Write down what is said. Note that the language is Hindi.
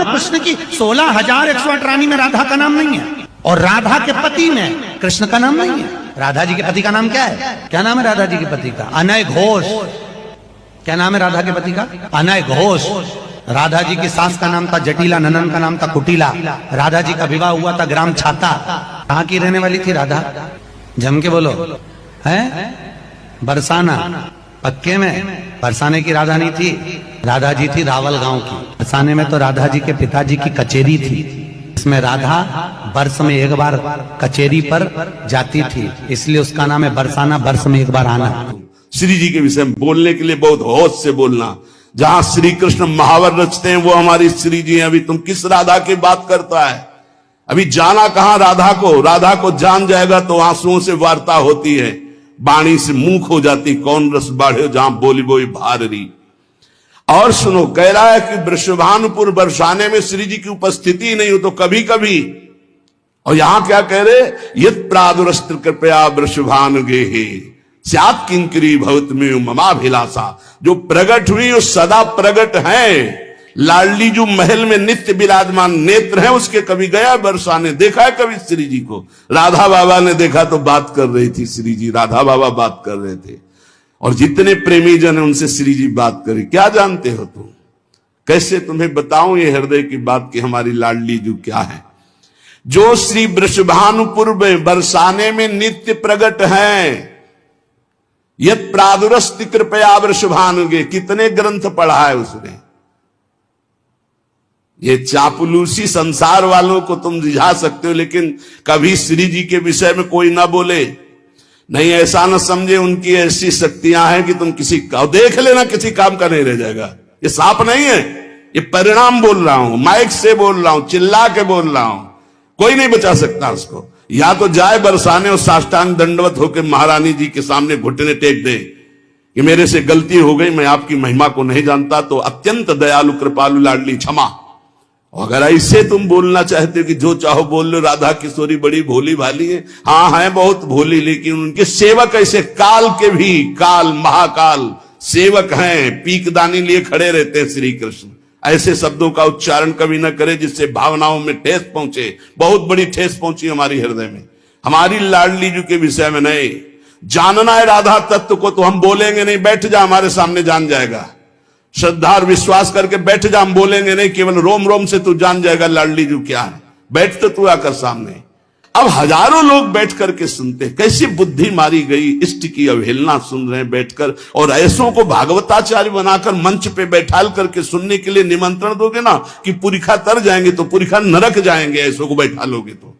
भगवान कृष्ण की 16,108 रानी में राधा का नाम नहीं है, और राधा के पति में कृष्ण का नाम नहीं है। राधा जी के पति का नाम क्या है? क्या नाम है राधा जी के पति का? अनय घोष। क्या नाम है राधा के पति का? अनय घोष। राधा जी की सास का नाम था जटिला, ननन का नाम था कुटिला। राधा जी का विवाह हुआ था ग्राम छाता। कहाँ की रहने वाली थी राधा? जम के बोलो। है बरसाना। पक्के में बरसाने की राधा नहीं थी, राधा जी थी रावल गांव की। बरसाने में तो राधा जी के पिताजी की कचेरी थी, इसमें राधा वर्ष में एक बार कचेरी पर जाती थी, इसलिए उसका नाम है बरसाना, वर्ष में एक बार आना। श्री जी के विषय में बोलने के लिए बहुत होश से बोलना। जहां श्री कृष्ण महावर रचते हैं वो हमारी श्री जी हैं। अभी तुम किस राधा की बात करता है? अभी जाना कहां राधा को? राधा को जान जाएगा तो आंसुओं से वार्ता होती है, बाणी से मुंह हो जाती। कौन रस बाढ़े जहां बोली बोई भारी। और सुनो, कह रहा है कि वृषभानुपुर बरसाने में श्री जी की उपस्थिति नहीं हो तो कभी कभी। और यहां क्या कह रहे? यत् प्रादुरस्त्र कृपया वृषभानु गेहे स्यात् किंकरी भवतमेव ममाभिलाषा। जो प्रगट हुई वो सदा प्रगट है। लाडली जो महल में नित्य विराजमान नेत्र है उसके। कभी गया बरसाने? देखा है कभी श्री जी को? राधा बाबा ने देखा तो बात कर रही थी श्री जी, राधा बाबा बात कर रहे थे। और जितने प्रेमी जन है उनसे श्री जी बात करे। क्या जानते हो तुम? कैसे तुम्हें बताऊं ये हृदय की बात कि हमारी लाडली जो क्या है, जो श्री वृषभानुपुर में बरसाने में नित्य प्रगट है। यत् प्रादुरस्ति कृपया वृषभानुगे। कितने ग्रंथ पढ़ा है उसने। ये चापलूसी संसार वालों को तुम रिझा सकते हो, लेकिन कभी श्री जी के विषय में कोई ना बोले। नहीं, ऐसा ना समझे उनकी ऐसी शक्तियां हैं कि तुम किसी का देख लेना किसी काम का नहीं रह जाएगा। ये साप नहीं है, ये परिणाम बोल रहा हूं, माइक से बोल रहा हूं, चिल्ला के बोल रहा हूं। कोई नहीं बचा सकता उसको। या तो जाए बरसाने और साष्टांग दंडवत होकर महारानी जी के सामने घुटने टेक दे कि मेरे से गलती हो गई, मैं आपकी महिमा को नहीं जानता, तो अत्यंत दयालु कृपालु लाडली क्षमा। अगर ऐसे तुम बोलना चाहते हो कि जो चाहो बोल लो, राधा किशोरी बड़ी भोली भाली है, हाँ है बहुत भोली, लेकिन उनके सेवक ऐसे काल के भी काल महाकाल सेवक हैं, पीकदानी लिए खड़े रहते हैं श्री कृष्ण। ऐसे शब्दों का उच्चारण कभी न करे जिससे भावनाओं में ठेस पहुंचे। बहुत बड़ी ठेस पहुंची हमारी हृदय में हमारी लाडली जी के विषय में। नहीं जानना है राधा तत्व को तो हम बोलेंगे नहीं, बैठ जा हमारे सामने जान जाएगा। श्रद्धा और विश्वास करके बैठ जा, हम बोलेंगे नहीं, केवल रोम रोम से तू जान जाएगा लाडली जी क्या है। बैठ तो तू आकर सामने। अब हजारों लोग बैठ करके सुनते, कैसी बुद्धि मारी गई, इष्ट की अवहेलना सुन रहे हैं बैठकर। और ऐसों को भागवताचार्य बनाकर मंच पे बैठाल करके सुनने के लिए निमंत्रण दोगे ना कि पुरिखा तर जाएंगे तो पुरिखा नरक जाएंगे, ऐसों को बैठा लोगे तो।